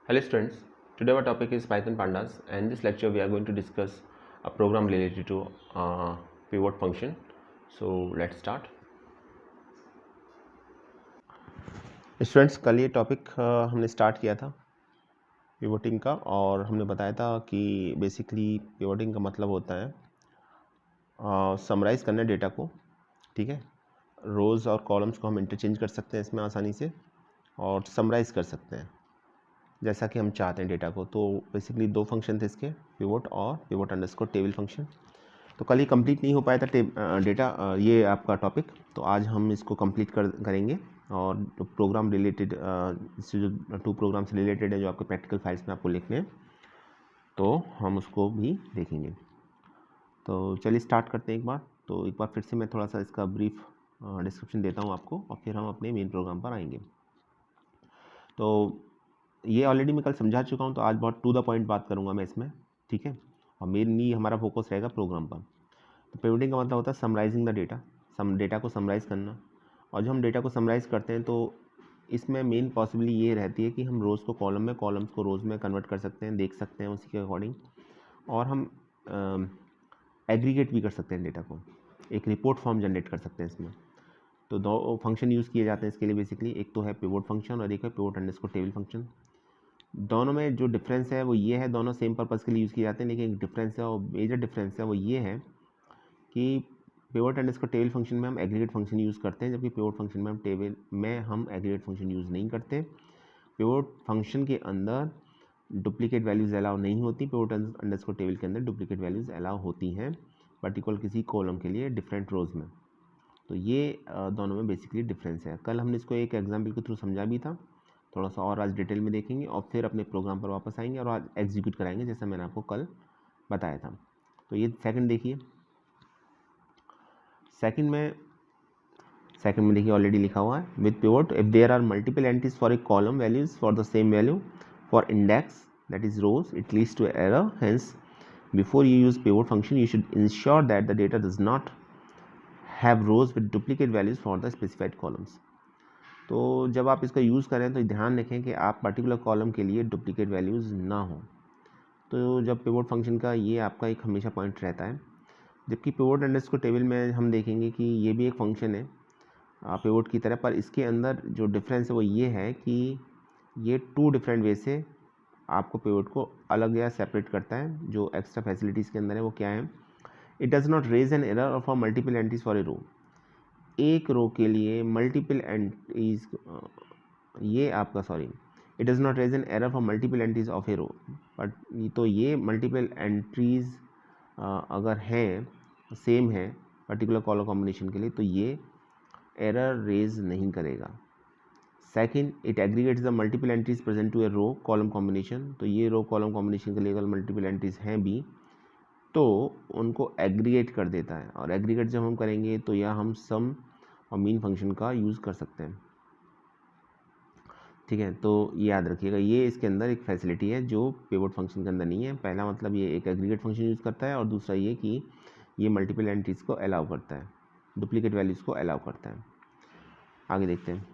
Hello students, today our topic is Python Pandas, and in this lecture we are going to discuss a program related to pivot function. So let's start. Students कल ये topic हमने start किया था पिवोटिंग का, और हमने बताया था कि बेसिकली पिवोटिंग का मतलब होता है समराइज़ करना डेटा को, ठीक है। रोज़ और कॉलम्स को हम इंटरचेंज कर सकते हैं इसमें आसानी से, और समराइज़ कर सकते हैं जैसा कि हम चाहते हैं डेटा को। तो बेसिकली दो फंक्शन थे इसके, पिवोट और पिवोट अंडरस्कोर टेबल फंक्शन। तो कल ये कंप्लीट नहीं हो पाया था डेटा ये आपका टॉपिक, तो आज हम इसको कंप्लीट करेंगे। और जो प्रोग्राम रिलेटेड इससे जो 2 प्रोग्राम से रिलेटेड है जो आपके प्रैक्टिकल फाइल्स में आपको लिखने हैं, तो हम उसको भी देखेंगे। तो चलिए स्टार्ट करते हैं एक बार। तो एक बार फिर से मैं थोड़ा सा इसका ब्रीफ डिस्क्रिप्शन देता हूँ आपको, और फिर हम अपने मेन प्रोग्राम पर आएंगे। तो ये ऑलरेडी मैं कल समझा चुका हूँ, तो आज बहुत टू द पॉइंट बात करूँगा मैं इसमें, ठीक है। और मेनली हमारा फोकस रहेगा प्रोग्राम पर। तो पिवटिंग का मतलब होता है समराइजिंग द डेटा, डेटा को समराइज़ करना। और जब हम डेटा को समराइज़ करते हैं तो इसमें मेन पॉसिबिलिटी ये रहती है कि हम रोज़ को कॉलम में, कॉलम्स को रोज़ में कन्वर्ट कर सकते हैं, देख सकते हैं उसी के अकॉर्डिंग। और हम एग्रीगेट भी कर सकते हैं डेटा को, एक रिपोर्ट फॉर्म जनरेट कर सकते हैं इसमें। तो दो फंक्शन यूज़ किए जाते हैं इसके लिए बेसिकली, एक तो है पिवोट फंक्शन और एक है पिवोट अंडरस्कोर टेबल फंक्शन। दोनों में जो डिफरेंस है वो ये है, दोनों सेम पर्पज़ के लिए यूज़ किए जाते हैं, लेकिन एक डिफरेंस है और मेजर डिफरेंस है वो ये है कि पिवोट अंडरस्कोर टेबल फंक्शन में हम एग्रीगेट फंक्शन यूज़ करते हैं, जबकि पिवोट फंक्शन में हम एग्रीगेट फंक्शन यूज़ नहीं करते। पिवोट फंक्शन के अंदर डुप्लीकेट वैल्यूज़ अलाउ नहीं होती, पिवोट अंडरस्कोर टेबल के अंदर डुप्लीकेट वैल्यूज़ अलाउ होती हैं, पर्टिकुलर किसी कॉलम के लिए डिफरेंट रोज़ में। तो ये दोनों में बेसिकली डिफरेंस है। कल हमने इसको एक एग्जाम्पल के थ्रू समझा भी था, थोड़ा सा और आज डिटेल में देखेंगे, और फिर अपने प्रोग्राम पर वापस आएंगे और आज एग्जीक्यूट कराएंगे जैसा मैंने आपको कल बताया था। तो ये सेकंड देखिए, सेकंड में देखिए ऑलरेडी लिखा हुआ है, with pivot if there are multiple entries for a column values for the same value for index that is rows it leads to error, hence before you use pivot function you should ensure that the data does not have rows with duplicate values for the specified columns. तो जब आप इसका use करें तो ध्यान रखें कि आप पर्टिकुलर कॉलम के लिए डुप्लीकेट वैल्यूज़ ना हो। तो जब पिवोट फंक्शन का ये आपका एक हमेशा पॉइंट रहता है। जबकि पिवोट अंडरस्कोर टेबल में हम देखेंगे कि ये भी एक फंक्शन है पिवोट की तरह, पर इसके अंदर जो डिफरेंस है वो ये है कि ये 2 डिफरेंट वे से आपको पिवोट को अलग या सेपरेट करता है। जो एक्स्ट्रा फैसिलिटीज़ के अंदर है वो क्या है, it does not raise an error for multiple entries for a row. एक रो के लिए मल्टीपल एंट्रीज, ये आपका sorry, it does not raise an error for multiple entries of a row. But तो ये मल्टीपल एंट्रीज अगर हैं, same है पर्टिकुलर कॉलम कॉम्बिनेशन के लिए, तो ये एरर रेज नहीं करेगा। Second, it aggregates the multiple entries present to a row column combination. तो ये रो कॉलम कॉम्बिनेशन के लिए अगर मल्टीपल एंट्रीज हैं भी तो उनको एग्रीगेट कर देता है। और एग्रीगेट जब हम करेंगे तो यह हम सम और मीन फंक्शन का यूज़ कर सकते हैं, ठीक है। तो ये याद रखिएगा, ये इसके अंदर एक फैसिलिटी है जो पिवोट फंक्शन के अंदर नहीं है। पहला मतलब ये एक एग्रीगेट फंक्शन यूज़ करता है, और दूसरा ये कि ये मल्टीपल एंट्रीज़ को अलाउ करता है, डुप्लीकेट वैल्यूज़ को अलाउ करता है। आगे देखते हैं।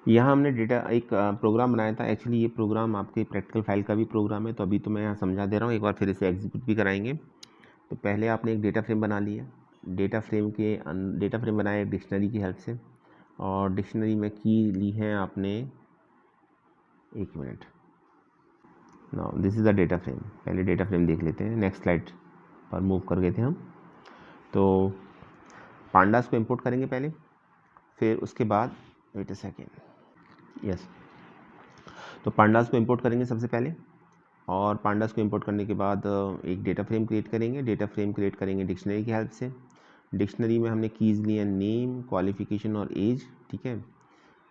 यहाँ हमने डेटा एक प्रोग्राम बनाया था। एक्चुअली ये प्रोग्राम आपके प्रैक्टिकल फाइल का भी प्रोग्राम है, तो अभी तो मैं यहाँ समझा दे रहा हूँ, एक बार फिर इसे एग्जीक्यूट भी कराएंगे। तो पहले आपने एक डेटा फ्रेम बना लिया, डेटा फ्रेम बनाया एक डिक्शनरी की हेल्प से, और डिक्शनरी में की ली है आपने, एक minute, now this is the data frame. पहले डेटा फ्रेम देख लेते हैं, नेक्स्ट स्लाइड पर मूव कर गए थे हम। तो पांडास को इंपोर्ट करेंगे पहले, फिर उसके बाद वेट अ सेकेंड, यस, तो पांडास को इंपोर्ट करेंगे सबसे पहले, और पांडास को इंपोर्ट करने के बाद एक डेटा फ्रेम क्रिएट करेंगे। डेटा फ्रेम क्रिएट करेंगे डिक्शनरी की हेल्प से। डिक्शनरी में हमने कीज़ लिए नेम, क्वालिफिकेशन और एज, ठीक है।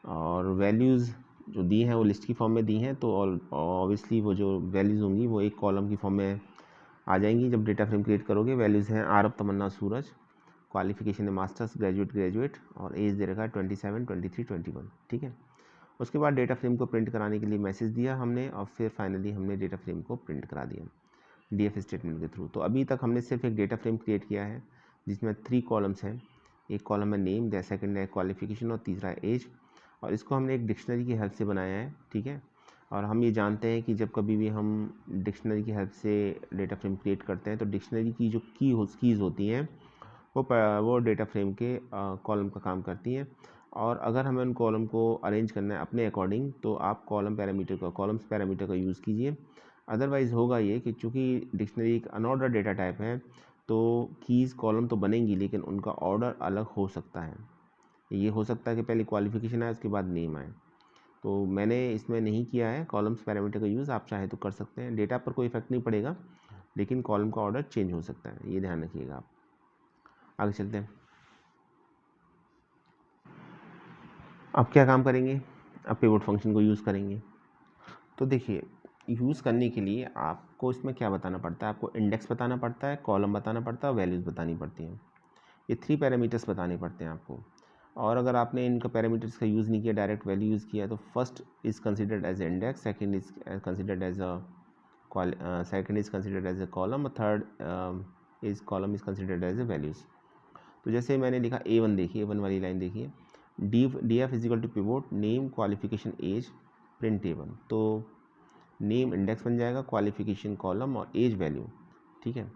और वैल्यूज़ जो दी हैं वो लिस्ट की फॉर्म में दी हैं, तो ऑब्वियसली वो जो वैल्यूज़ होंगी वो एक कॉलम की फॉर्म में आ जाएंगी जब डेटा फ्रेम क्रिएट करोगे। वैल्यूज़ हैं आरब, तमन्ना, सूरज, क्वालिफिकेशन है मास्टर्स, ग्रेजुएट, और एज दे रखा है 27, 23, 21, ठीक है। उसके बाद डेटा फ्रेम को प्रिंट कराने के लिए मैसेज दिया हमने, और फिर फाइनली हमने डेटा फ्रेम को प्रिंट करा दिया डीएफ स्टेटमेंट के थ्रू। तो अभी तक हमने सिर्फ एक डेटा फ्रेम क्रिएट किया है जिसमें 3 कॉलम्स हैं। एक कॉलम है नेम, सेकंड है क्वालिफिकेशन, और तीसरा है एज। और इसको हमने एक डिक्शनरी की हेल्प से बनाया है, ठीक है। और हम ये जानते हैं कि जब कभी भी हम डिक्शनरी की हेल्प से डेटा फ्रेम क्रिएट करते हैं तो डिक्शनरी की जो कीज़ होती हैं वो डेटा फ्रेम के कॉलम का काम करती हैं। और अगर हमें उन कॉलम को अरेंज करना है अपने अकॉर्डिंग तो आप कॉलम्स पैरामीटर का यूज़ कीजिए। अदरवाइज़ होगा ये कि चूँकि डिक्शनरी एक अनऑर्डर डेटा टाइप है तो कीज़ कॉलम तो बनेंगी लेकिन उनका ऑर्डर अलग हो सकता है। ये हो सकता है कि पहले क्वालिफिकेशन आए उसके बाद नेम आए। तो मैंने इसमें नहीं किया है कॉलम्स पैरामीटर का यूज़, आप चाहे तो कर सकते हैं। डेटा पर कोई इफेक्ट नहीं पड़ेगा लेकिन कॉलम का ऑर्डर चेंज हो सकता है, ये ध्यान रखिएगा आप। आगे चलते हैं। अब क्या काम करेंगे, अब पिवट फंक्शन को यूज़ करेंगे। तो देखिए यूज़ करने के लिए आपको इसमें क्या बताना पड़ता है, आपको इंडेक्स बताना पड़ता है, कॉलम बताना पड़ता है, वैल्यूज़ बतानी पड़ती हैं। ये 3 पैरामीटर्स बताने पड़ते हैं आपको। और अगर आपने इनका पैरामीटर्स का यूज़ नहीं किया, डायरेक्ट वैल्यू यूज़ किया तो first is considered as index, second is considered as a column, और third is column is considered as a values. तो जैसे मैंने लिखा A1, देखिए A1 वाली लाइन देखिए, D F equal to pivot name qualification age print A1। तो name index बन जाएगा, क्वालिफिकेशन कॉलम और एज वैल्यू, ठीक है।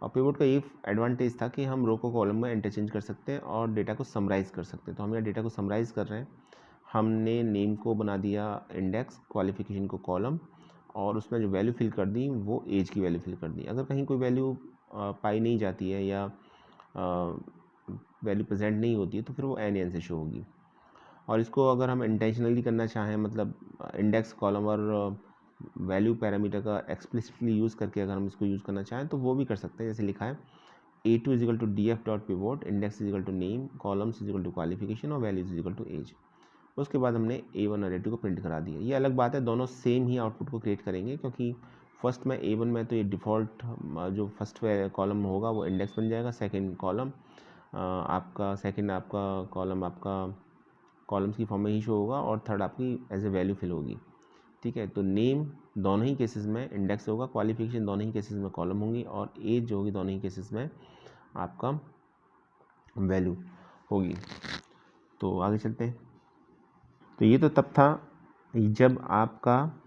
और पिवोट का ये एडवांटेज था कि हम रो को कॉलम में इंटरचेंज कर सकते हैं और डेटा को समराइज़ कर सकते हैं। तो हम यहाँ डेटा को समराइज़ कर रहे हैं, हमने नेम को बना दिया इंडेक्स, क्वालिफिकेशन को कॉलम, और उसमें जो वैल्यू फिल कर दी वो एज की वैल्यू फिल कर दी। अगर कहीं कोई वैल्यू पाई नहीं जाती है या वैल्यू प्रेजेंट नहीं होती है तो फिर वो एन से शो होगी। और इसको अगर हम इंटेंशनली करना चाहें, मतलब इंडेक्स, कॉलम और वैल्यू पैरामीटर का एक्सप्लिसिटली यूज़ करके अगर हम इसको यूज़ करना चाहें तो वो भी कर सकते हैं। जैसे लिखा है A2 equal to D F dot pivot, index equal to name, columns equal to qualification और वैल्यूज इजिकल टू एज। उसके बाद हमने A1 और A2 को प्रिंट करा दिया। ये अलग बात है, दोनों सेम ही आउटपुट को क्रिएट करेंगे, क्योंकि फर्स्ट में A1 में तो ये डिफ़ॉल्ट जो फर्स्ट कॉलम होगा वो इंडेक्स बन जाएगा, सेकंड कॉलम आपका कॉलम आपका कॉलम्स की फॉर्म में ही शो होगा, और थर्ड आपकी एज ए वैल्यू फिल होगी, ठीक है। तो नेम दोनों ही केसेस में इंडेक्स होगा, क्वालिफिकेशन दोनों ही केसेस में कॉलम होंगी, और एज जो होगी दोनों ही केसेस में आपका वैल्यू होगी। तो आगे चलते हैं। तो ये तो तब था जब आपका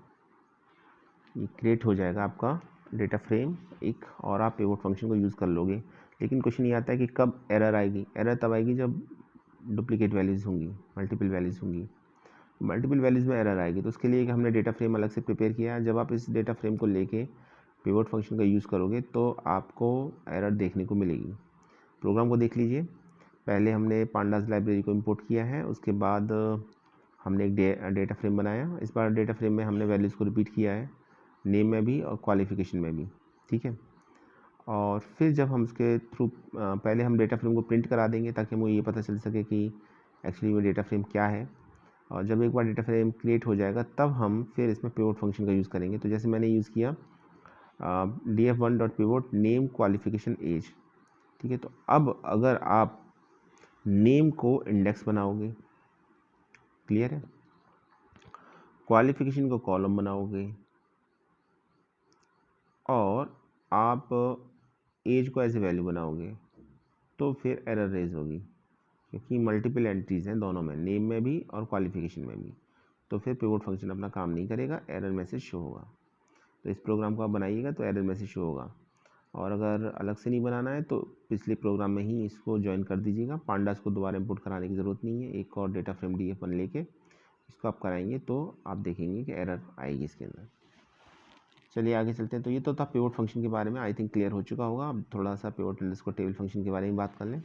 ये क्रिएट हो जाएगा आपका डेटा फ्रेम एक, और आप पिवट फंक्शन को यूज़ कर लोगे। लेकिन क्वेश्चन ये आता है कि कब एरर आएगी। एरर तब आएगी जब डुप्लीकेट वैल्यूज़ होंगी, मल्टीपल वैल्यूज़ होंगी। मल्टीपल वैल्यूज़ में एरर आएगी, तो उसके लिए हमने डेटा फ्रेम अलग से प्रिपेयर किया है। जब आप इस डेटा फ्रेम को लेके पिवट फंक्शन का यूज़ करोगे तो आपको एरर देखने को मिलेगी। प्रोग्राम को देख लीजिए। पहले हमने पांडास लाइब्रेरी को इंपोर्ट किया है, उसके बाद हमने एक डेटा फ्रेम बनाया। इस बार डेटा फ्रेम में हमने वैल्यूज़ को रिपीट किया है, नेम में भी और क्वालिफिकेशन में भी, ठीक है। और फिर जब हम उसके थ्रू पहले हम डेटा फ्रेम को प्रिंट करा देंगे ताकि हमें ये पता चल सके कि एक्चुअली वो डेटा फ्रेम क्या है। और जब एक बार डेटा फ्रेम क्रिएट हो जाएगा तब हम फिर इसमें पिवट फंक्शन का यूज़ करेंगे। तो जैसे मैंने यूज़ किया df1 dot pivot name qualification age, ठीक है। तो अब अगर आप नेम को इंडेक्स बनाओगे, क्लियर है, क्वालिफिकेशन को कॉलम बनाओगे और आप एज को एज ए वैल्यू बनाओगे, तो फिर एरर रेज होगी, क्योंकि मल्टीपल एंट्रीज़ हैं दोनों में, नेम में भी और क्वालिफिकेशन में भी। तो फिर पिवट फंक्शन अपना काम नहीं करेगा, एरर मैसेज शो होगा। तो इस प्रोग्राम को आप बनाइएगा तो एरर मैसेज शो होगा। और अगर अलग से नहीं बनाना है तो पिछले प्रोग्राम में ही इसको ज्वाइन कर दीजिएगा। पांडास को दोबारा इंपोर्ट कराने की ज़रूरत नहीं है। एक और डेटा फ्रेम DF1 लेके इसको आप कराएंगे तो आप देखेंगे कि एरर आएगी इसके अंदर। चलिए आगे चलते हैं। तो ये तो था पिवट फंक्शन के बारे में, आई थिंक क्लियर हो चुका होगा। अब थोड़ा सा पिवट अंडरस्कोर टेबल फंक्शन के बारे में बात कर लें।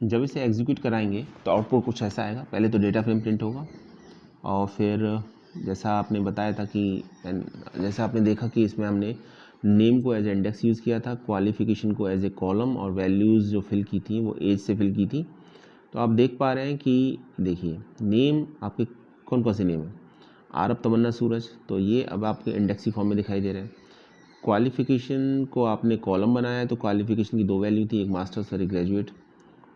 जब इसे एग्जीक्यूट कराएंगे तो आउटपुट कुछ ऐसा आएगा। पहले तो डेटा फ्रेम प्रिंट होगा, और फिर जैसा आपने बताया था कि जैसा आपने देखा कि इसमें हमने नेम को एज ए इंडेक्स यूज़ किया था, क्वालिफिकेशन को एज ए कॉलम, और वैल्यूज़ जो फिल की थी वो एज से फिल की थी। तो आप देख पा रहे हैं कि देखिए नेम आपके कौन कौन से नेम है, आरब, तमन्ना, सूरज, तो ये अब आपके इंडेक्सी फॉर्म में दिखाई दे रहे हैं। क्वालिफिकेशन को आपने कॉलम बनाया है, तो क्वालिफिकेशन की 2 वैल्यू थी, एक मास्टर्स और एक ग्रेजुएट,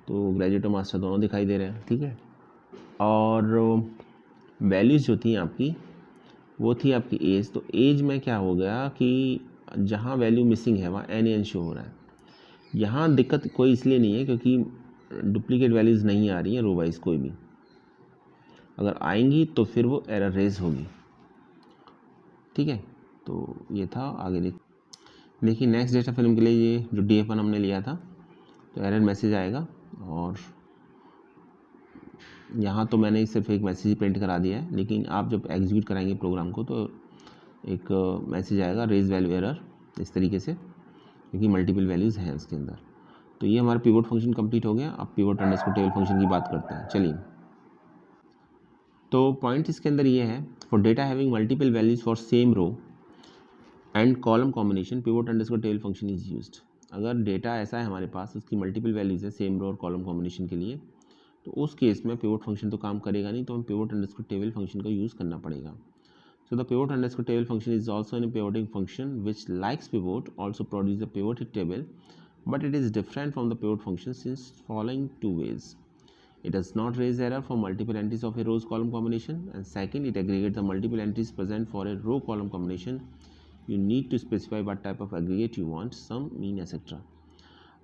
तो ग्रेजुएट और मास्टर दोनों दिखाई दे रहे हैं, ठीक है। और वैल्यूज़ जो थी आपकी वो थी आपकी एज। तो एज में क्या हो गया कि जहाँ वैल्यू मिसिंग है वहाँ एन शो हो रहा है। यहाँ दिक्कत कोई इसलिए नहीं है क्योंकि डुप्लीकेट वैल्यूज़ नहीं आ रही हैं रो वाइज कोई भी, अगर आएंगी तो फिर वो एरर रेज होगी। ठीक है, तो ये था। आगे देखिए नेक्स्ट डेटा फ्रेम के लिए ये जो DF1 हमने लिया था, तो एरर मैसेज आएगा, और यहाँ तो मैंने सिर्फ एक मैसेज ही प्रिंट करा दिया है, लेकिन आप जब एग्जीक्यूट कराएंगे प्रोग्राम को तो एक मैसेज आएगा रेज वैल्यू एरर, इस तरीके से, क्योंकि मल्टीपल वैल्यूज़ हैं उसके अंदर। तो ये हमारा पिवोट फंक्शन कंप्लीट हो गया। अब पिवोट अंडरस्कोर टेबल फंक्शन की बात करते हैं। चलिए, तो पॉइंट इसके अंदर ये है, for data having multiple values for same row and column combination pivot underscore table function is used. अगर डेटा ऐसा है हमारे पास, उसकी मल्टीपल वैल्यूज़ है सेम रो और कॉलम कॉम्बिनेशन के लिए, तो उस केस में पिवोट फंक्शन तो काम करेगा नहीं, तो हम पिवोट अंडरस्कोर टेबल फंक्शन का यूज़ करना पड़ेगा। So the pivot underscore table function is also a pivoting function which, likes pivot, also produces a pivoted table, but it is different from the pivot function since following two ways. It does not raise error for multiple entries of a rows column combination, and second, it aggregates the multiple entries present for a row column combination. You need to specify what type of aggregate you want, sum, mean, etc.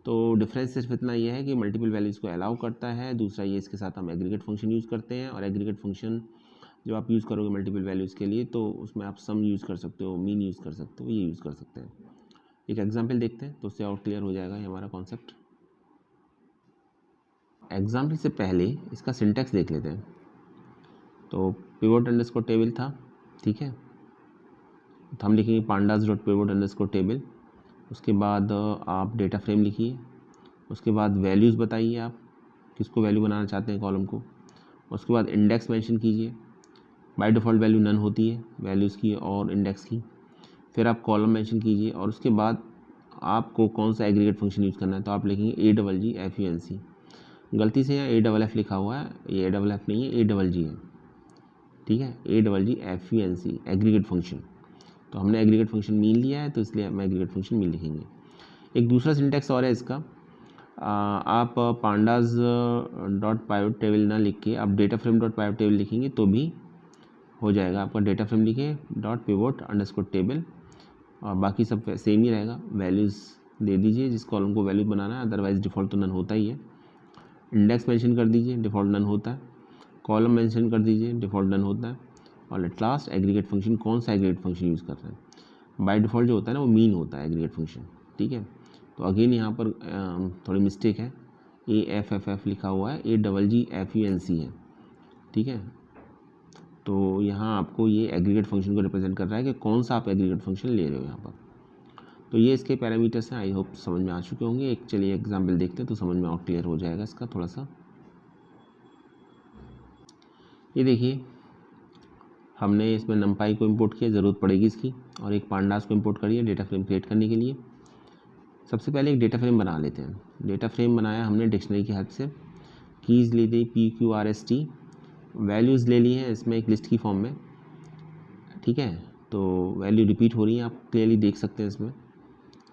तो difference सिर्फ इतना ये है कि multiple values को allow करता है, दूसरा ये इसके साथ हम एग्रीगेट फंक्शन यूज़ करते हैं, और एग्रीगेट फंक्शन जब आप यूज़ करोगे मल्टीपल वैल्यूज़ के लिए तो उसमें आप सम यूज़ कर सकते हो, मीन यूज़ कर सकते हो, ये यूज़ कर सकते हैं। एक एग्जांपल देखते हैं तो उससे और क्लियर हो जाएगा ये हमारा कॉन्सेप्ट। एग्जांपल से पहले इसका सिंटैक्स देख लेते हैं। तो पिवोट अंडरस्कोर टेबल था, ठीक है, तो हम लिखेंगे pandas dot pivot underscore table. उसके बाद आप डेटा फ्रेम लिखिए, उसके बाद वैल्यूज़ बताइए आप किसको वैल्यू बनाना चाहते हैं कॉलम को, उसके बाद इंडेक्स मेंशन कीजिए। बाय डिफ़ॉल्ट वैल्यू नन होती है वैल्यूज़ की और इंडेक्स की। फिर आप कॉलम मेंशन कीजिए, और उसके बाद आपको कौन सा एग्रीगेट फंक्शन यूज़ करना है, तो आप लिखेंगे AGGFUNC। गलती से यहाँ AFF लिखा हुआ है, ये AFF नहीं है, AGG है, ठीक है, AGGFUNC एग्रीगेट फंक्शन। तो हमने एग्रीगेट फंक्शन मीन लिया है, तो इसलिए हम एग्रीगेट फंक्शन मीन लिखेंगे। एक दूसरा सिंटैक्स और है इसका, आप पांडास डॉट पाइवट टेबल ना लिख के आप data frame dot pivot table लिखेंगे तो भी हो जाएगा। आपका डेटा फ्रेम लिखे डॉट पिवोट अंडरस्कोर टेबल, और बाकी सब सेम ही रहेगा। वैल्यूज़ दे दीजिए जिस कॉलम को वैल्यू बनाना है, अदरवाइज़ डिफ़ॉल्ट तो नन होता ही है। इंडेक्स मेंशन कर दीजिए, डिफ़ॉल्ट नन होता है। कॉलम मेंशन कर दीजिए, डिफ़ॉल्ट नन होता है। और एट लास्ट एग्रीगेट फंक्शन, कौन सा एग्रीगेट फंक्शन यूज़ कर रहे हैं। बाय डिफ़ॉल्ट जो होता है ना वो मीन होता है एग्रीगेट फंक्शन, ठीक है। तो अगेन यहाँ पर थोड़ी मिस्टेक है, AFFF लिखा हुआ है, AGGFUNC है, ठीक है। तो यहाँ आपको ये एग्रीगेट फंक्शन को रिप्रेजेंट कर रहा है कि कौन सा आप एग्रीगेट फंक्शन ले रहे हो यहाँ पर। तो ये इसके पैरामीटर्स हैं, आई होप समझ में आ चुके होंगे। एक चलिए एग्जांपल देखते हैं तो समझ में और क्लियर हो जाएगा इसका थोड़ा सा। ये देखिए, हमने इसमें नमपाई को इंपोर्ट किया, ज़रूरत पड़ेगी इसकी, और एक पांडास को इंपोर्ट करिए डेटा फ्रेम क्रिएट करने के लिए। सबसे पहले एक डेटा फ्रेम बना लेते हैं। डेटा फ्रेम बनाया हमने डिक्शनरी की हेल्प से, कीज़ ली थी PQRST, वैल्यूज़ ले ली हैं इसमें एक लिस्ट की फॉर्म में, ठीक है। तो वैल्यू रिपीट हो रही है, आप क्लियरली देख सकते हैं इसमें,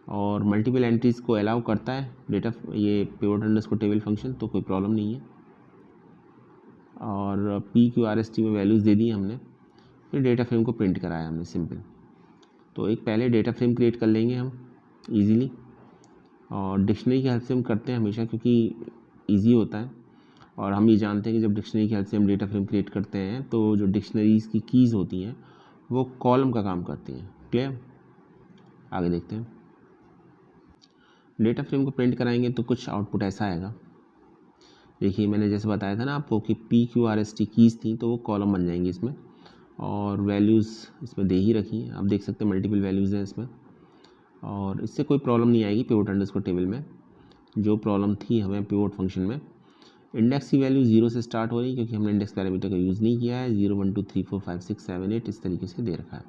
और मल्टीपल एंट्रीज़ को अलाउ करता है डेटा ये पिवोट अंडरस्कोर टेबल फंक्शन, तो कोई प्रॉब्लम नहीं है। और PQRST में वैल्यूज़ दे दी हमने, फिर डेटा फ्रेम को प्रिंट कराया हमने, सिंपल। तो एक पहले डेटा फ्रेम क्रिएट कर लेंगे हम ईजीली, और डिक्शनरी की हेल्प से हम करते हैं हमेशा क्योंकि ईजी होता है। और हम ये जानते हैं कि जब डिक्शनरी की हेल्प से हम डेटा फ्रेम क्रिएट करते हैं तो जो डिक्शनरीज़ की कीज़ होती हैं वो कॉलम का काम करती हैं। क्लियर, आगे देखते हैं। डेटा फ्रेम को प्रिंट कराएंगे तो कुछ आउटपुट ऐसा आएगा। देखिए मैंने जैसे बताया था ना आपको कि PQRST कीज़ थी, तो वो कॉलम बन जाएंगी इसमें, और वैल्यूज़ इसमें दे ही रखी हैं, आप देख सकते हैं मल्टीपल वैल्यूज़ हैं इसमें, और इससे कोई प्रॉब्लम नहीं आएगी पिवोट अंडरस्कोर टेबल में। जो प्रॉब्लम थी हमें पिवोट फंक्शन में, इंडेक्स की वैल्यू 0 से स्टार्ट हो रही है क्योंकि हमने इंडेक्स पैरामीटर का यूज़ नहीं किया है। 0 1 2 3 4 5 6 7 8 इस तरीके से दे रखा है।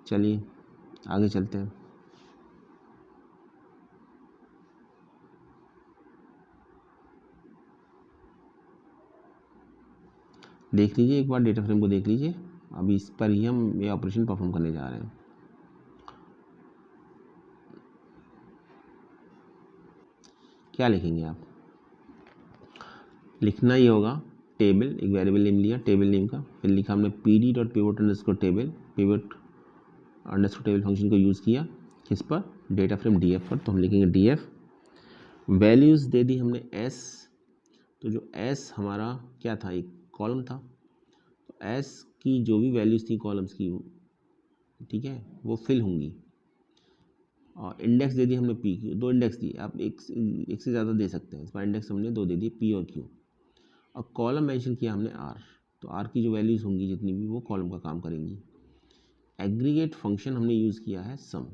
चलिए आगे चलते हैं। देख लीजिए एक बार डेटा फ्रेम को देख लीजिए, अभी इस पर ही हम ये ऑपरेशन परफॉर्म करने जा रहे हैं। क्या लिखेंगे आप, लिखना ही होगा टेबल, एक वेरिएबल नेम लिया टेबल नेम का, फिर लिखा हमने PD dot pivot underscore table, pivot underscore table function को यूज़ किया किस पर, डेटा फ्रेम DF पर। तो हम लिखेंगे DF वैल्यूज़ दे दी हमने एस, तो जो एस हमारा क्या था, एक कॉलम था, तो एस की जो भी वैल्यूज़ थी कॉलम्स की, ठीक है, वो फिल होंगी। और इंडेक्स दे दी हमने पी क्यू, 2 इंडेक्स दिए, आप एक से ज़्यादा दे सकते हैं, इस बार इंडेक्स हमने 2 दे दिए, पी और क्यू। और कॉलम मेंशन किया हमने आर, तो आर की जो वैल्यूज़ होंगी जितनी भी, वो कॉलम का काम करेंगी। एग्रीगेट फंक्शन हमने यूज़ किया है सम।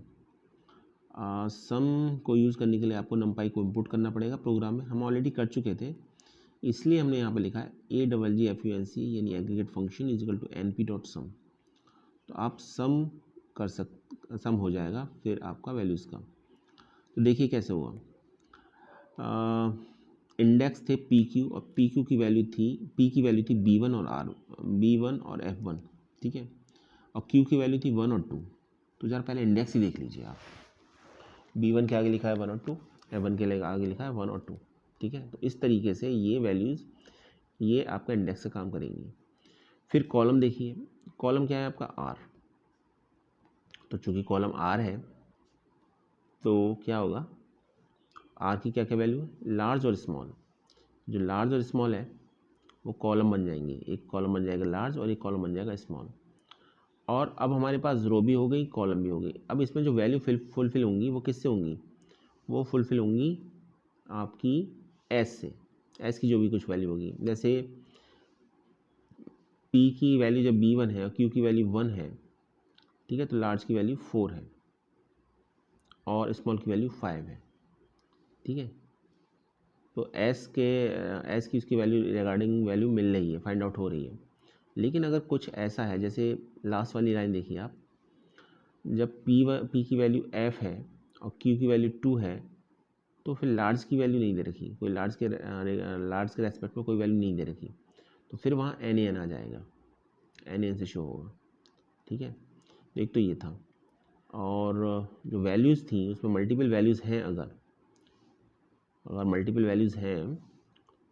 सम को यूज़ करने के लिए आपको नंपाई को इंपुट करना पड़ेगा प्रोग्राम में, हम ऑलरेडी कर चुके थे, इसलिए हमने यहाँ पे लिखा है AGGFUNC यानी aggregate function is equal to np.sum। तो आप सम सम हो जाएगा फिर आपका वैल्यूज़ का। तो देखिए कैसे हुआ, इंडेक्स थे पी क्यू और पी क्यू की वैल्यू थी, पी की वैल्यू थी B1 और B1 और F1, ठीक है, और क्यू की वैल्यू थी 1 और 2। तो ज़रा पहले इंडेक्स ही देख लीजिए आप, B1 के आगे लिखा है 1 और 2, F1 के आगे लिखा है 1 और 2, ठीक है। तो इस तरीके से ये वैल्यूज़, ये आपका इंडेक्स से काम करेंगी। फिर कॉलम देखिए, कॉलम क्या है आपका आर, तो चूंकि कॉलम आर है तो क्या होगा, आर की क्या क्या वैल्यू है, लार्ज और स्मॉल। जो लार्ज और स्मॉल है वो कॉलम बन जाएंगे, एक कॉलम बन जाएगा लार्ज और एक कॉलम बन जाएगा स्मॉल। और अब हमारे पास रो भी हो गई, कॉलम भी हो गई। अब इसमें जो वैल्यू फुलफिल होंगी वो किससे होंगी, वो फुलफिल होंगी आपकी एस से, एस की जो भी कुछ वैल्यू होगी। जैसे पी की वैल्यू जब B1 है और क्यू की वैल्यू 1 है, ठीक है, तो लार्ज की वैल्यू 4 है और स्मॉल की वैल्यू 5 है, ठीक है। तो एस की उसकी वैल्यू रिगार्डिंग वैल्यू मिल रही है, फाइंड आउट हो रही है। लेकिन अगर कुछ ऐसा है, जैसे लास्ट वाली लाइन देखिए आप, जब पी की वैल्यू एफ है और क्यू की वैल्यू 2 है, तो फिर लार्ज की वैल्यू नहीं दे रखी, कोई लार्ज के रेस्पेक्ट में कोई वैल्यू नहीं दे रखी, तो फिर वहाँ NaN आ जाएगा, NaN से शो होगा, ठीक है। तो एक तो ये था, और जो वैल्यूज़ थी उसमें मल्टीपल वैल्यूज़ हैं, अगर मल्टीपल वैल्यूज़ हैं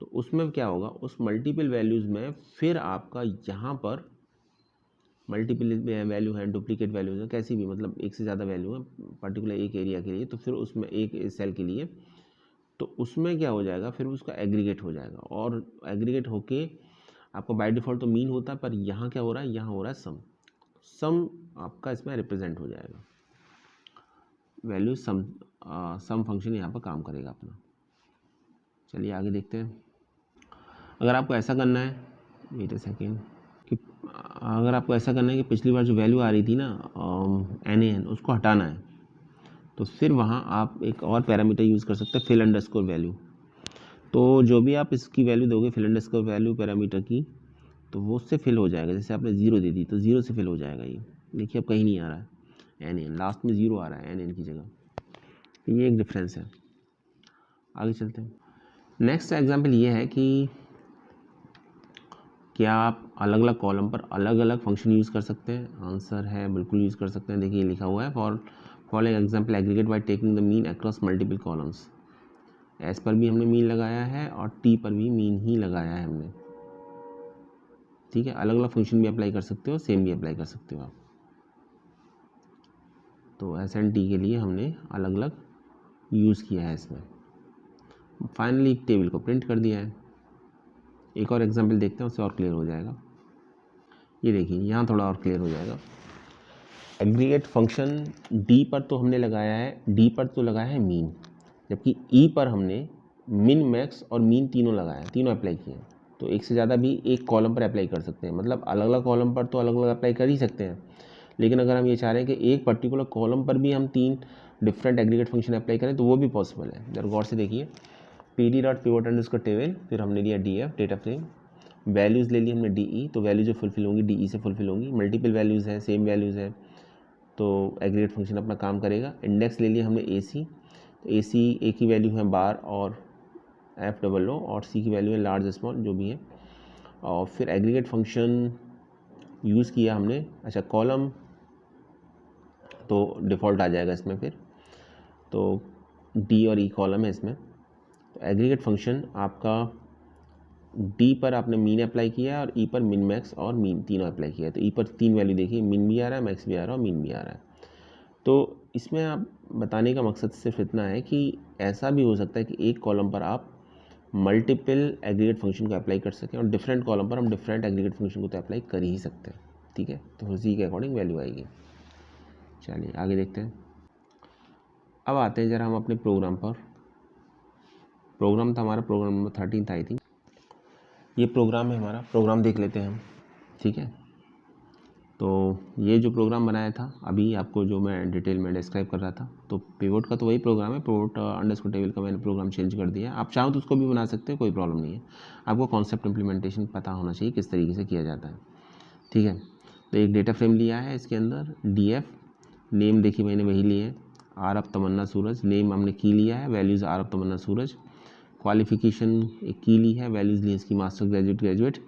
तो उसमें क्या होगा, उस मल्टीपल वैल्यूज़ में फिर आपका यहाँ पर मल्टीपल वैल्यू है, डुप्लीकेट वैल्यूज़ है, कैसी भी, मतलब एक से ज़्यादा वैल्यू है पर्टिकुलर एक एरिया के लिए, तो फिर उसमें एक सेल के लिए, तो उसमें क्या हो जाएगा, फिर उसका एग्रीगेट हो जाएगा, और एग्रीगेट होके आपका बाय डिफ़ॉल्ट तो मीन होता है, पर यहाँ क्या हो रहा है, यहाँ हो रहा है सम। सम आपका इसमें रिप्रेजेंट हो जाएगा, वैल्यू सम फंक्शन यहाँ पर काम करेगा अपना। चलिए आगे देखते हैं। अगर आपको ऐसा करना है, वेट अ सेकेंड, कि अगर आपको ऐसा करना है कि पिछली बार जो वैल्यू आ रही थी ना NaN, उसको हटाना है, तो फिर वहाँ आप एक और पैरामीटर यूज़ कर सकते हैं, फिल अंडरस्कोर वैल्यू। तो जो भी आप इसकी वैल्यू दोगे फिल अंडरस्कोर वैल्यू पैरामीटर की, तो वो उससे फिल हो जाएगा। जैसे आपने 0 दे दी तो 0 से फिल हो जाएगा। ये देखिए अब कहीं नहीं आ रहा है NaN, लास्ट में 0 आ रहा है NaN की जगह, तो ये एक डिफरेंस है। आगे चलते हैं। नेक्स्ट एग्जाम्पल ये है कि क्या आप अलग अलग कॉलम पर अलग अलग फंक्शन यूज़ कर सकते हैं। आंसर है बिल्कुल यूज़ कर सकते हैं। देखिए लिखा हुआ है, for example aggregate by taking the mean across multiple columns. S पर भी हमने मीन लगाया है और टी पर भी मीन ही लगाया है हमने, ठीक है। अलग अलग फंक्शन भी अप्लाई कर सकते हो, सेम भी अप्लाई कर सकते हो आप। तो एस एंड टी के लिए हमने अलग अलग यूज़ किया है इसमें। फाइनली टेबल को प्रिंट कर दिया है। एक और एग्जाम्पल देखते हैं, उससे और क्लियर हो जाएगा। ये देखिए यहाँ थोड़ा और क्लियर हो जाएगा। एग्रीगेट फंक्शन डी पर तो हमने लगाया है, डी पर तो लगाया है मीन, जबकि ई पर हमने मिन मैक्स और मीन तीनों लगाया, तीनों अप्लाई किए। तो एक से ज़्यादा भी एक कॉलम पर अप्लाई कर सकते हैं, मतलब अलग अलग कॉलम पर तो अलग अलग अप्लाई कर ही सकते हैं। लेकिन अगर हम ये चाह रहे हैं कि एक पर्टिकुलर कॉलम पर भी हम 3 डिफरेंट एग्रीगेट फंक्शन अप्लाई करें, तो वो भी पॉसिबल है। जरा गौर से देखिए, pd.pivot_टेबल, फिर हमने लिया df डेटा फ्रेम, वैल्यूज़ ले ली हमने de, तो वैल्यू जो फुलफिल होंगी de से फुलफिल होंगी। मल्टीपल वैल्यूज़ हैं, सेम वैल्यूज़ हैं, तो एग्रीगेट फंक्शन अपना काम करेगा। इंडेक्स ले लिया हमने AC, तो AC A की वैल्यू है बार और F00, और C की वैल्यू है लार्ज स्मॉल जो भी है। और फिर एग्रीगेट फंक्शन यूज़ किया हमने। अच्छा, कॉलम तो डिफ़ॉल्ट आ जाएगा इसमें, फिर तो D और E कॉलम है इसमें। तो एग्रीगेट फंक्शन आपका D पर आपने मीन अप्लाई किया है और E पर मिन मैक्स और मीन तीनों अप्लाई किया है। तो E पर 3 वैल्यू देखिए, मिन भी आ रहा है, मैक्स भी आ रहा है और मीन भी आ रहा है। तो इसमें आप बताने का मकसद सिर्फ इतना है कि ऐसा भी हो सकता है कि एक कॉलम पर आप मल्टीपल एग्रीगेट फंक्शन को अप्लाई कर सकें और डिफरेंट कॉलम पर हम डिफरेंट एग्रीगेट फंक्शन को तो अप्लाई कर ही सकते हैं, ठीक है। तो उसी के अकॉर्डिंग वैल्यू आएगी। चलिए आगे देखते हैं। अब आते हैं ज़रा हम अपने प्रोग्राम पर। प्रोग्राम था हमारा, प्रोग्राम नंबर 13 था आई थिंक। ये प्रोग्राम है हमारा, प्रोग्राम देख लेते हैं हम, ठीक है। तो ये जो प्रोग्राम बनाया था अभी आपको, जो मैं डिटेल में डिस्क्राइब कर रहा था, तो पिवोट का तो वही प्रोग्राम है। पिवोट अंडरस्कोर टेबल का मैंने प्रोग्राम चेंज कर दिया। आप चाहो तो उसको भी बना सकते हैं, कोई प्रॉब्लम नहीं है। आपको कॉन्सेप्ट इम्प्लीमेंटेशन पता होना चाहिए किस तरीके से किया जाता है, ठीक है। तो एक डेटा फ्रेम लिया है, इसके अंदर DF नेम देखिए मैंने वही लिए, are of Tamanna Suraj. Name हमने की लिया है, values are of Tamanna Suraj. Qualification एक की ली है, वैल्यूज़ ली इसकी मास्टर ग्रेजुएट।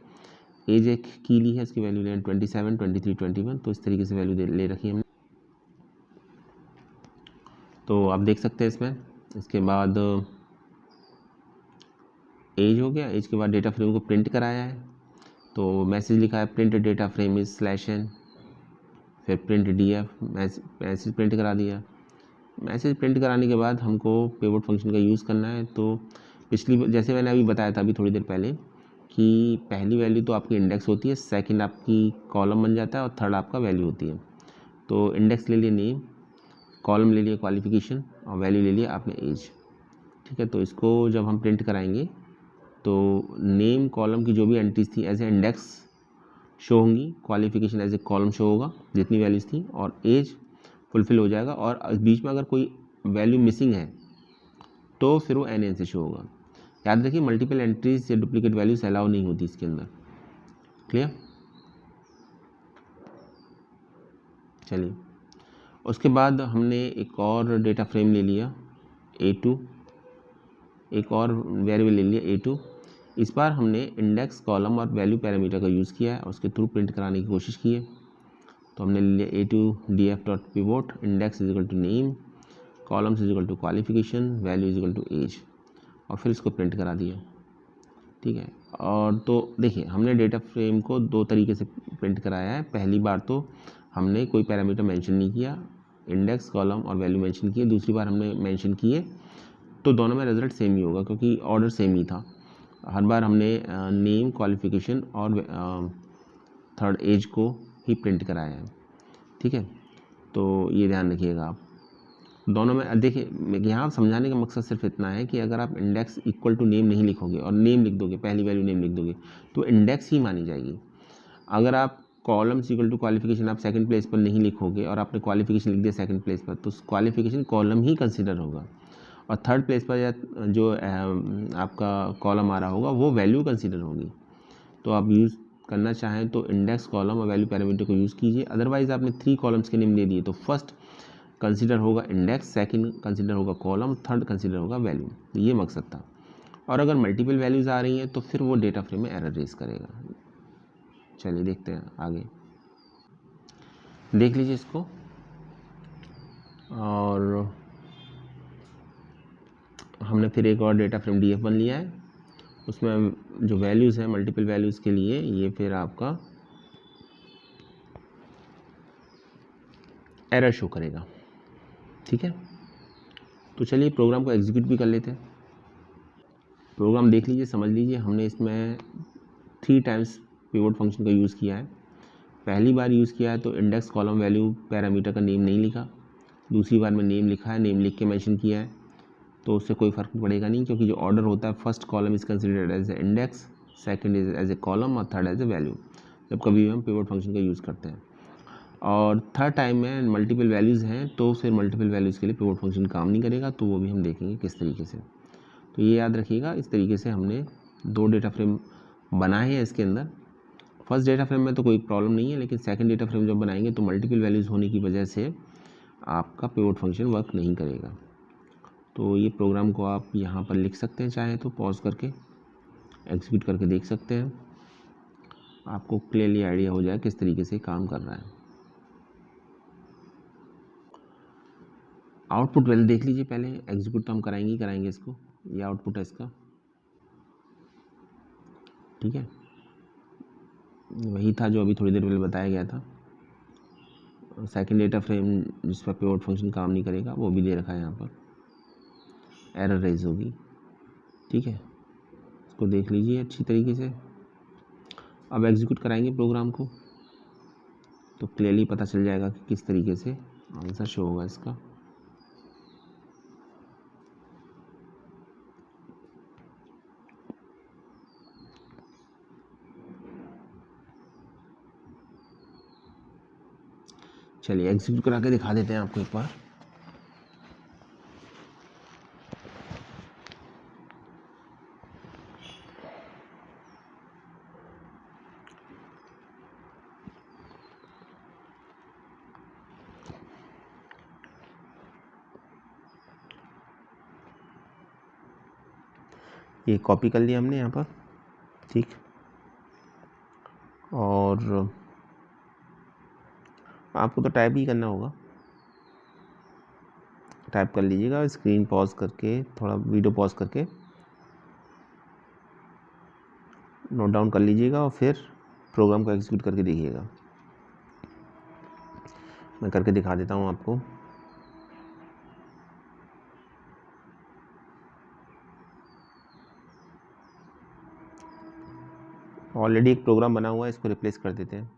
एज एक की ली है, इसकी वैल्यू ले 27, 23, 21। तो इस तरीके से वैल्यू ले रखी है हमने। तो आप देख सकते हैं इसमें। इसके बाद एज हो गया, एज के बाद डेटा फ्रेम को प्रिंट कराया है। तो मैसेज लिखा है print data frame is /n, फिर प्रिंट DF, मैसेज प्रिंट करा दिया। मैसेज प्रिंट कराने के बाद हमको पिवोट फंक्शन का यूज़ करना है। तो पिछली, जैसे मैंने अभी बताया था अभी थोड़ी देर पहले, कि पहली वैल्यू तो आपकी इंडेक्स होती है, सेकंड आपकी कॉलम बन जाता है और थर्ड आपका वैल्यू होती है। तो इंडेक्स ले लिए नेम, कॉलम ले लिए क्वालिफिकेशन और वैल्यू ले लिया आपने एज, ठीक है। तो इसको जब हम प्रिंट कराएंगे तो नेम कॉलम की जो भी एंट्रीज थी एज ए इंडेक्स शो होंगी, qualification as a column show होगा जितनी वैल्यूज़ थी, और एज फुलफिल हो जाएगा। और बीच में अगर कोई वैल्यू मिसिंग है तो फिर वो NN से शो होगा। याद रखिए मल्टीपल एंट्रीज या डुप्लीकेट वैल्यूज अलाउ नहीं होती इसके अंदर, क्लियर। चलिए उसके बाद हमने एक और डेटा फ्रेम ले लिया A2, एक और वेरिएबल ले लिया A2। इस बार हमने इंडेक्स कॉलम और वैल्यू पैरामीटर का यूज़ किया है और उसके थ्रू प्रिंट कराने की कोशिश की है। तो हमने ले लिया A2 DF.pivot, index is equal to name, columns is equal to qualification, value is equal to age, और फिर इसको प्रिंट करा दिया, ठीक है। और तो देखिए हमने डेटा फ्रेम को दो तरीके से प्रिंट कराया है। पहली बार तो हमने कोई पैरामीटर मेंशन नहीं किया, इंडेक्स कॉलम और वैल्यू मेंशन किए। दूसरी बार हमने मेंशन किए, तो दोनों में रिजल्ट सेम ही होगा क्योंकि ऑर्डर सेम ही था। हर बार हमने नेम, क्वालिफिकेशन और थर्ड एज को ही प्रिंट कराया है, ठीक है। तो ये ध्यान रखिएगा आप दोनों में। देखिए यहाँ समझाने का मकसद सिर्फ इतना है कि अगर आप इंडेक्स इक्वल टू नेम नहीं लिखोगे और नेम लिख दोगे, पहली वैल्यू नेम लिख दोगे, तो इंडेक्स ही मानी जाएगी। अगर आप कॉलम्स इक्वल टू क्वालिफिकेशन आप सेकंड प्लेस पर नहीं लिखोगे और आपने क्वालिफिकेशन लिख दिया सेकंड प्लेस पर, तो क्वालिफिकेशन कॉलम ही कंसिडर होगा, और थर्ड प्लेस पर या जो आपका कॉलम आ रहा होगा वो वैल्यू कंसिडर होगी। तो आप यूज़ करना चाहें तो इंडेक्स कॉलम और वैल्यू पैरामीटर को यूज़ कीजिए। अदरवाइज़ आपने 3 कॉलम्स के नेम दे दिए, तो फर्स्ट कंसिडर होगा इंडेक्स, सेकंड कंसिडर होगा कॉलम, थर्ड कंसिडर होगा वैल्यू। तो ये मकसद था। और अगर मल्टीपल वैल्यूज़ आ रही हैं तो फिर वो डेटा फ्रेम में एरर रेज करेगा। चलिए देखते हैं आगे, देख लीजिए इसको। और हमने फिर एक और डेटा फ्रेम DF1 लिया है, उसमें जो वैल्यूज़ हैं मल्टीपल वैल्यूज़ के लिए, ये फिर आपका एरर शो करेगा, ठीक है। तो चलिए प्रोग्राम को एग्जीक्यूट भी कर लेते हैं। प्रोग्राम देख लीजिए, समझ लीजिए। हमने इसमें 3 टाइम्स पिवोट फंक्शन का यूज़ किया है। पहली बार यूज़ किया है तो इंडेक्स कॉलम वैल्यू पैरामीटर का नेम नहीं लिखा। दूसरी बार में नेम लिखा है, नेम लिख के मेंशन किया है, तो उससे कोई फ़र्क पड़ेगा नहीं, क्योंकि जो ऑर्डर होता है first column is considered as a index, second is as a column और थर्ड एज ए वैल्यू, जब कभी भी हम पिवोट फंक्शन का यूज़ करते हैं। और थर्ड टाइम में मल्टीपल वैल्यूज़ हैं तो फिर मल्टीपल वैल्यूज़ के लिए पिवोट फंक्शन काम नहीं करेगा, तो वो भी हम देखेंगे किस तरीके से। तो ये याद रखिएगा, इस तरीके से हमने 2 डेटा फ्रेम बनाए हैं इसके अंदर। फर्स्ट डेटा फ्रेम में तो कोई प्रॉब्लम नहीं है, लेकिन सेकंड डेटा फ्रेम जब बनाएंगे तो मल्टीपल वैल्यूज़ होने की वजह से आपका पिवोट फंक्शन वर्क नहीं करेगा। तो ये प्रोग्राम को आप यहाँ पर लिख सकते हैं, चाहे तो पॉज करके एग्जीक्यूट करके देख सकते हैं, आपको क्लियरली आइडिया हो जाए किस तरीके से काम कर रहा है। आउटपुट वैल्यू देख लीजिए पहले, एग्जीक्यूट तो हम कराएंगे ही कराएंगे इसको। ये आउटपुट है इसका, ठीक है। वही था जो अभी थोड़ी देर पहले बताया गया था। सेकंड डेटा फ्रेम जिस पर पिवट फंक्शन काम नहीं करेगा वो भी दे रखा है, यहाँ पर एरर रेज होगी। ठीक है, इसको देख लीजिए अच्छी तरीके से। अब एग्जीक्यूट कराएंगे प्रोग्राम को तो क्लियरली पता चल जाएगा कि किस तरीके से आंसर शो होगा इसका। चलिए एग्जीक्यूट करा के दिखा देते हैं आपको एक बार। ये कॉपी कर लिया हमने यहाँ पर, ठीक। और आपको तो टाइप ही करना होगा, टाइप कर लीजिएगा। स्क्रीन पॉज करके, थोड़ा वीडियो पॉज करके नोट डाउन कर लीजिएगा और फिर प्रोग्राम को एग्जीक्यूट करके देखिएगा। मैं करके दिखा देता हूँ आपको। ऑलरेडी एक प्रोग्राम बना हुआ है, इसको रिप्लेस कर देते हैं।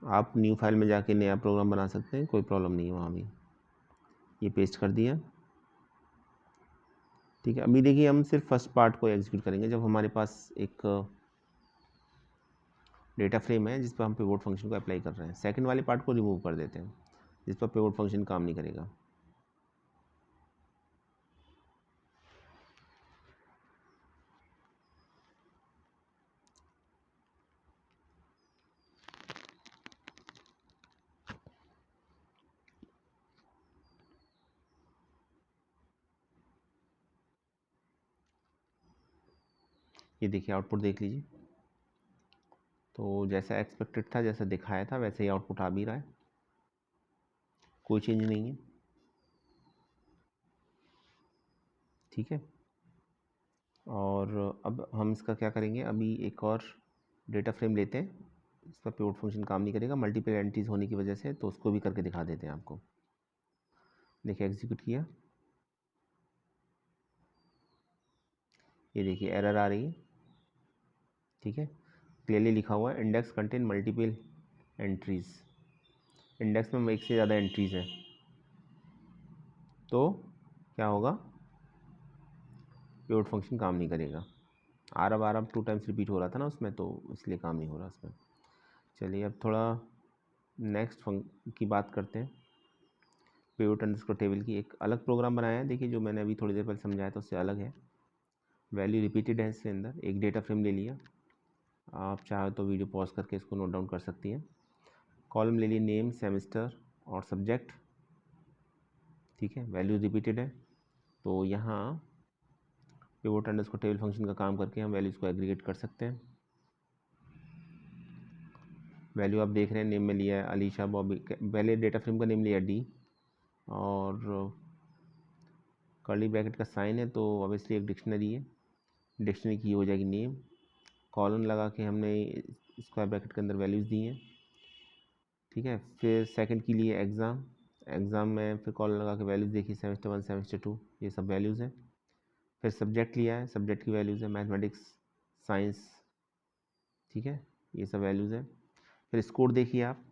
आप न्यू फाइल में जाके नया प्रोग्राम बना सकते हैं, कोई प्रॉब्लम नहीं है वहाँ भी। ये पेस्ट कर दिया, ठीक है। अभी देखिए हम सिर्फ फर्स्ट पार्ट को एग्जीक्यूट करेंगे जब हमारे पास एक डेटा फ्रेम है जिस पर हम पिवट फंक्शन को अप्लाई कर रहे हैं। सेकंड वाले पार्ट को रिमूव कर देते हैं जिस पर पिवट फंक्शन काम नहीं करेगा। ये देखिए आउटपुट देख लीजिए। तो जैसा एक्सपेक्टेड था, जैसा दिखाया था वैसे ही आउटपुट आ भी रहा है, कोई चेंज नहीं है, ठीक है। और अब हम इसका क्या करेंगे, अभी एक और डेटा फ्रेम लेते हैं। इस पर पिवट फंक्शन काम नहीं करेगा मल्टीपल एंट्रीज होने की वजह से, तो उसको भी करके दिखा देते हैं आपको। देखिए एग्जीक्यूट किया, ये देखिए एरर आ रही है, ठीक है। क्लियरली लिखा हुआ है index contain multiple entries. Index में एक से ज़्यादा एंट्रीज है तो क्या होगा, पिवट फंक्शन काम नहीं करेगा। आर अब 2 टाइम्स रिपीट हो रहा था ना उसमें, तो इसलिए काम नहीं हो रहा उसमें। चलिए अब थोड़ा नेक्स्ट की बात करते हैं। पिवट अंडरस्कोर टेबल की एक अलग प्रोग्राम बनाया है, देखिए जो मैंने अभी थोड़ी देर पहले समझाया था उससे अलग है। वैल्यू रिपीटेड है इसके अंदर, एक डेटा फ्रेम ले लिया। आप चाहे तो वीडियो पॉज करके इसको नोट डाउन कर सकती हैं। कॉलम ले लिए नेम, सेमेस्टर और सब्जेक्ट, ठीक है। वैल्यू रिपीटेड है तो यहाँ पिवट अंडरस्कोर टेबल फंक्शन का काम करके हम वैल्यूज़ को एग्रीगेट कर सकते हैं। वैल्यू आप देख रहे हैं, नेम में लिया है अलीशा बॉबी, पहले डेटा फ्रेम का नेम लिया डी और कर्ली ब्रैकेट का साइन है तो ऑब्वियसली एक डिक्शनरी है, डिक्शनरी की हो जाएगी नेम। कॉलन लगा के हमने स्क्वायर ब्रैकेट के अंदर वैल्यूज़ दी हैं, ठीक है। फिर सेकंड की लिए एग्ज़ाम, एग्ज़ाम में फिर कॉलन लगा के वैल्यूज़ देखी, सेमेस्टर 1 सेमेस्टर 2 ये सब वैल्यूज़ हैं। फिर सब्जेक्ट लिया है, सब्जेक्ट की वैल्यूज़ है मैथमेटिक्स साइंस, ठीक है, ये सब वैल्यूज़ हैं। फिर स्कोर देखिए आप,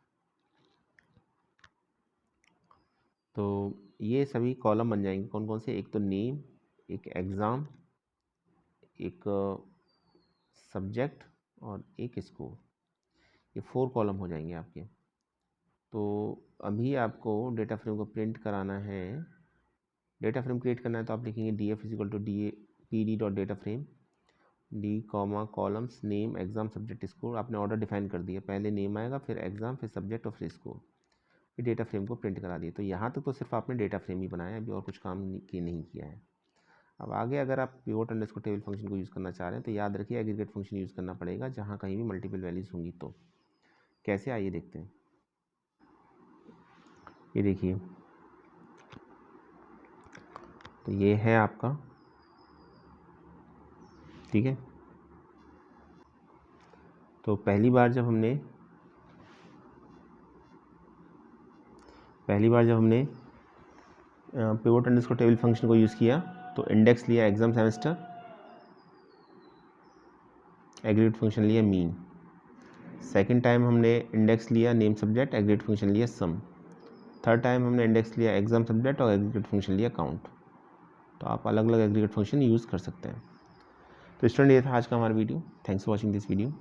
तो ये सभी कॉलम बन जाएंगे। कौन कौन से, एक तो नेम, एक एग्ज़ाम, एक सब्जेक्ट और एक स्कोर, ये 4 कॉलम हो जाएंगे आपके। तो अभी आपको डेटा फ्रेम को प्रिंट कराना है। डेटा फ्रेम क्रिएट करना है तो आप लिखेंगे D F equal to D P D dot data frame D comma columns name exam subject score. आपने ऑर्डर डिफाइन कर दिया, पहले नेम आएगा फिर एग्ज़ाम फिर सब्जेक्ट और फिर स्कोर, फिर डेटा फ्रेम को प्रिंट करा दिए। तो यहाँ तक तो सिर्फ आपने डेटा फ्रेम ही बनाया है, अभी और कुछ काम नहीं किया है। अब आगे अगर आप पिवट अंडरस्कोर टेबल फंक्शन को यूज़ करना चाह रहे हैं तो याद रखिए एग्रीगेट फंक्शन यूज़ करना पड़ेगा जहाँ कहीं भी मल्टीपल वैल्यूज़ होंगी। तो कैसे, आइए देखते हैं। ये देखिए, तो ये है आपका, ठीक है। तो पहली बार जब हमने पहली बार जब हमने पिवट अंडरस्कोर टेबल फंक्शन को यूज़ किया तो इंडेक्स लिया एग्जाम सेमेस्टर, एग्रीगेट फंक्शन लिया मीन। सेकंड टाइम हमने इंडेक्स लिया नेम सब्जेक्ट, एग्रीगेट फंक्शन लिया सम। थर्ड टाइम हमने इंडेक्स लिया एग्जाम सब्जेक्ट और एग्रीगेट फंक्शन लिया काउंट। तो आप अलग अलग एग्रीगेट फंक्शन यूज़ कर सकते हैं। तो स्टूडेंट, ये था आज का हमारा video. Thanks for watching this video.